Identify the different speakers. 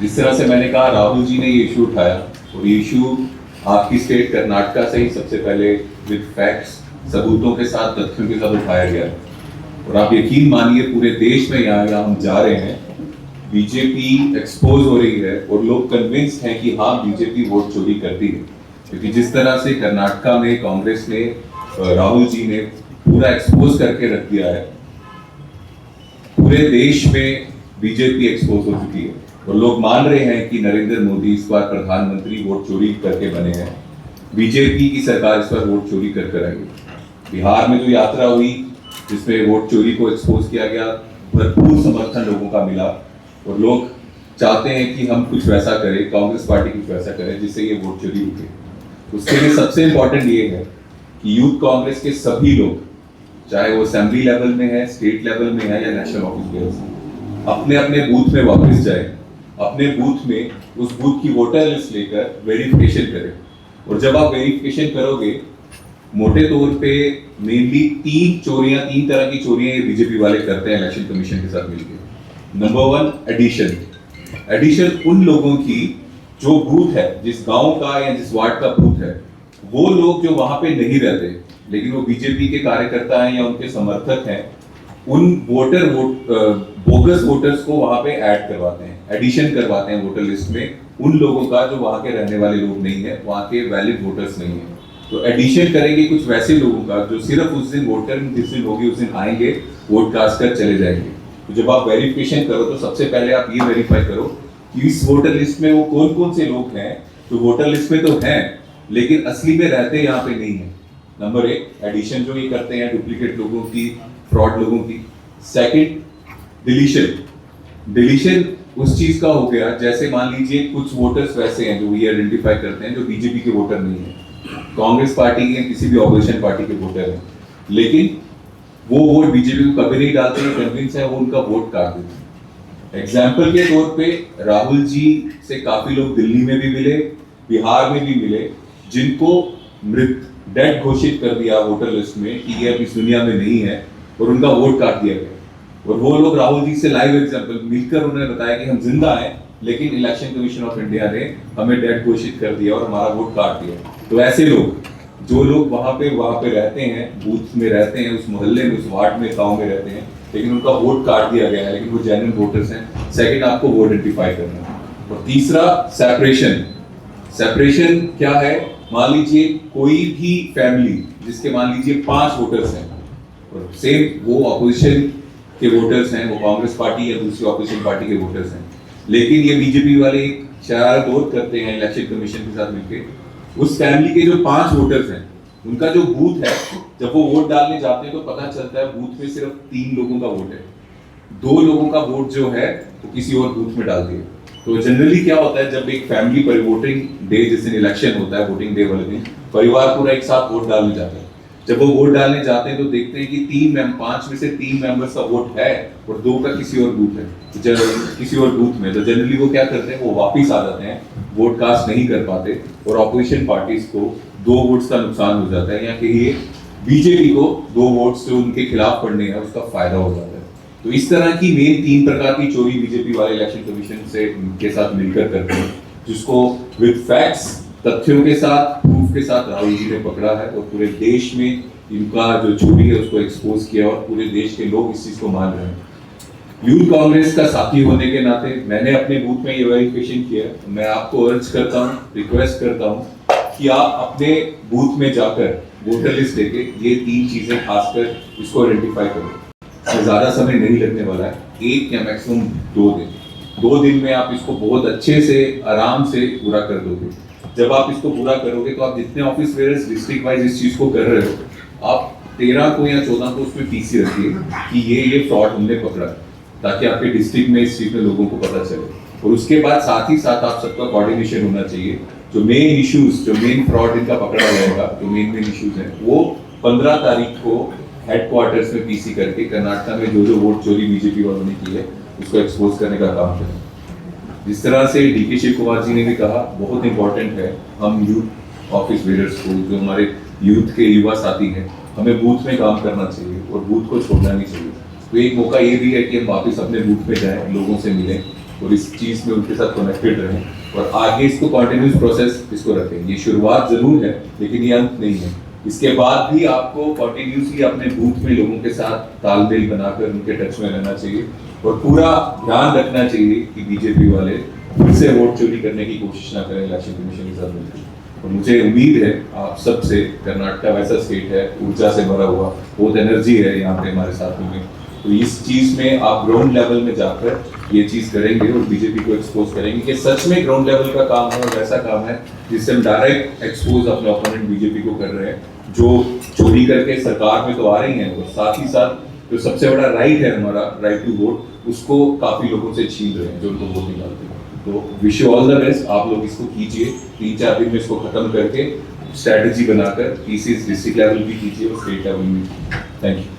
Speaker 1: जिस तरह से मैंने कहा राहुल जी ने ये इशू उठाया और ये इशू आपकी स्टेट कर्नाटका से ही सबसे पहले विद फैक्ट्स सबूतों के साथ तथ्यों के साथ उठाया गया और आप यकीन मानिए पूरे देश में यहाँ हम जा रहे हैं बीजेपी एक्सपोज हो रही है और लोग कन्विंस्ड हैं कि हाँ बीजेपी वोट चोरी करती है क्योंकि जिस तरह से कर्नाटका में कांग्रेस ने राहुल जी ने पूरा एक्सपोज करके रख दिया है पूरे देश में बीजेपी एक्सपोज हो चुकी है और लोग मान रहे हैं कि नरेंद्र मोदी इस बार प्रधानमंत्री वोट चोरी करके बने हैं बीजेपी की सरकार इस बार वोट चोरी कर कर आई। बिहार में जो यात्रा हुई जिसमें वोट चोरी को एक्सपोज किया गया भरपूर समर्थन लोगों का मिला और लोग चाहते हैं कि हम कुछ वैसा करें कांग्रेस पार्टी कुछ वैसा करे जिससे ये वोट चोरी रुके। उसके लिए सबसे इंपॉर्टेंट ये है कि यूथ कांग्रेस के सभी लोग चाहे वो असेंबली लेवल में है स्टेट लेवल में है या नेशनल ऑफिस लेवल अपने अपने बूथ में वापस जाए अपने बूथ में उस बूथ की वोटर लिस्ट लेकर वेरिफिकेशन करें और जब आप वेरिफिकेशन करोगे मोटे तौर पे मेनली तीन तरह की चोरियां ये बीजेपी वाले करते हैं इलेक्शन कमीशन के साथ मिलकर। नंबर 1 एडिशन उन लोगों की जो बूथ है जिस गांव का या जिस वार्ड का बूथ है वो लोग जो वहां पे नहीं रहते लेकिन वो बीजेपी के कार्यकर्ता हैं या उनके समर्थक हैं उन बोगस वोटर्स को वहां पे ऐड करवाते हैं एडिशन करवाते हैं वोटर लिस्ट में उन लोगों का जो वहां के रहने वाले लोग नहीं है वहां के वैलिड वोटर्स नहीं है तो एडिशन करेंगे कुछ वैसे लोगों का जो सिर्फ उस दिन वोटर जिस दिन होगी उस दिन आएंगे वोट कास्ट कर चले जाएंगे। तो जब आप वेरिफिकेशन करो तो सबसे पहले आप ये वेरीफाई करो कि इस वोटर लिस्ट में वो कौन कौन से लोग हैं जो वोटर लिस्ट में तो हैं लेकिन असली में रहते यहाँ पे नहीं है। नंबर 1 एडिशन जो ये करते हैं डुप्लीकेट लोगों की फ्रॉड लोगों की। सेकंड डिलीशन उस चीज का हो गया जैसे मान लीजिए कुछ वोटर्स वैसे हैं जो ये आइडेंटिफाई करते हैं जो बीजेपी के वोटर नहीं है कांग्रेस पार्टी के किसी भी ऑपोजिशन पार्टी के वोटर हैं लेकिन वो वोट बीजेपी को कभी नहीं डालते हैं कन्विंस है वो उनका वोट काट देते हैं। एग्जाम्पल के तौर पे राहुल जी से काफी लोग दिल्ली में भी मिले बिहार में भी मिले जिनको मृत डेड घोषित कर दिया वोटर लिस्ट में कि ये अब इस दुनिया में नहीं है और उनका वोट काट दिया गया और वो लोग राहुल जी से लाइव एग्जांपल मिलकर उन्होंने बताया कि हम जिंदा हैं लेकिन इलेक्शन कमीशन ऑफ इंडिया ने हमें डेड घोषित कर दिया और हमारा वोट काट दिया। तो ऐसे लोग जो लोग वहां पे रहते हैं बूथ में रहते हैं उस मोहल्ले में उस वार्ड में गांव में रहते हैं लेकिन उनका वोट काट दिया गया है लेकिन वो जेन्युइन वोटर्स हैं। सेकंड आपको वो आइडेंटिफाई करना है और तीसरा सेपरेशन क्या है मान लीजिए कोई भी फैमिली जिसके मान लीजिए 5 वोटर्स हैं और सेम वो ऑपोजिशन के वोटर्स हैं वो कांग्रेस पार्टी या दूसरी ऑपोजिशन पार्टी के वोटर्स हैं लेकिन ये बीजेपी वाले एक शरारत और करते हैं इलेक्शन कमीशन के साथ मिलकर उस फैमिली के जो 5 वोटर्स हैं उनका जो बूथ है जब वो वोट डालने जाते हैं तो पता चलता है बूथ में सिर्फ 3 लोगों का वोट है 2 लोगों का वोट जो है वो किसी और बूथ में डाल दिए। तो जनरली क्या होता है जब एक फैमिली पर वोटिंग डे जिस दिन इलेक्शन होता है वोटिंग डे वाले दिन परिवार पूरा एक साथ वोट डालने जाता है जब वो वोट डालने जाते हैं तो देखते हैं कि 5 में से 3 मेंबर्स का वोट है और 2 का किसी और बूथ है किसी और बूथ में। तो जनरली वो क्या करते हैं वो वापिस आ जाते हैं वोट कास्ट नहीं कर पाते और ऑपोजिशन पार्टीज को 2 वोट्स का नुकसान हो जाता है या कहिए बीजेपी को 2 वोट्स जो उनके खिलाफ पड़ने हैं उसका फायदा हो जाता है। तो इस तरह की मेन 3 प्रकार की चोरी बीजेपी वाले इलेक्शन कमीशन से के साथ मिलकर करते हैं जिसको विद फैक्ट्स तथ्यों के साथ प्रूफ के साथ राहुल जी ने पकड़ा है और पूरे देश में इनका जो चोरी है उसको एक्सपोज किया और पूरे देश के लोग इस चीज को मान रहे हैं। यूथ कांग्रेस का साथी होने के नाते मैंने अपने बूथ में ये वेरिफिकेशन किया। मैं आपको अर्ज करता हूँ रिक्वेस्ट करता हूँ कि आप अपने बूथ में जाकर वोटर लिस्ट लेके ये 3 चीजें खासकर इसको आइडेंटिफाई करो। ज्यादा समय नहीं लगने वाला है 1 या मैक्सिमम 2 दिन में आप इसको बहुत अच्छे से आराम से पूरा कर दोगे। जब आप इसको पूरा करोगे तो आप जितने ऑफिस वेयर्स डिस्ट्रिक्ट वाइज इस चीज को कर रहे हो आप 13 को या 14 को उसमें पीसी रखिए कि ये फ्रॉड हमने पकड़ा ताकि आपके डिस्ट्रिक्ट में इस चीज में लोगों को पता चले और उसके बाद साथ ही साथ आप सबका कोऑर्डिनेशन होना चाहिए। जो मेन इश्यूज जो मेन फ्रॉड इनका पकड़ा जाएगा जो मेन इश्यूज हैं वो 15 तारीख को हेडक्वार्टर्स में पीसी करके कर्नाटका में जो वोट चोरी बीजेपी वालों ने की है उसको एक्सपोज करने का काम करें। जिस तरह से डीके शिव कुमार जी ने भी कहा बहुत इंपॉर्टेंट है हम यूथ ऑफिस वेयर्स को जो हमारे यूथ के युवा साथी हैं हमें बूथ में काम करना चाहिए और बूथ को छोड़ना नहीं चाहिए। तो एक मौका ये भी है कि हम वापस अपने बूथ पे जाएं लोगों से मिलें और इस चीज़ में उनके साथ कनेक्टेड रहें और आगे इसको कंटिन्यूस प्रोसेस इसको रखें। ये शुरुआत ज़रूर है लेकिन ये अंत नहीं है। इसके बाद भी आपको कंटिन्यूसली अपने बूथ में लोगों के साथ तालमेल बनाकर उनके टच में रहना चाहिए और पूरा ध्यान रखना चाहिए कि बीजेपी वाले फिर से वोट चोरी करने की कोशिश ना करें इलेक्शन कमीशन के साथ मिलकर। और मुझे उम्मीद है आप सबसे, कर्नाटका वैसा स्टेट है ऊर्जा से भरा हुआ, बहुत एनर्जी है यहाँ पे हमारे साथियों में, तो इस चीज में आप ग्राउंड लेवल में जाकर ये चीज करेंगे और बीजेपी को एक्सपोज करेंगे कि सच में ग्राउंड लेवल का काम है और वैसा काम है जिससे हम डायरेक्ट एक्सपोज अपने ओपोनेंट बीजेपी को कर रहे हैं जो चोरी करके सरकार में तो आ रही हैं और साथ ही साथ जो सबसे बड़ा राइट है हमारा, राइट टू वोट, उसको काफी लोगों से छीन रहे हैं जो उनको वोट नहीं डालते। तो wish you all the best, आप लोग इसको कीजिए, 3-4 दिन में इसको खत्म करके स्ट्रैटेजी बनाकर पीसीस डिस्ट्रिक्ट लेवल भी कीजिए और स्टेट लेवल भी। Thank you.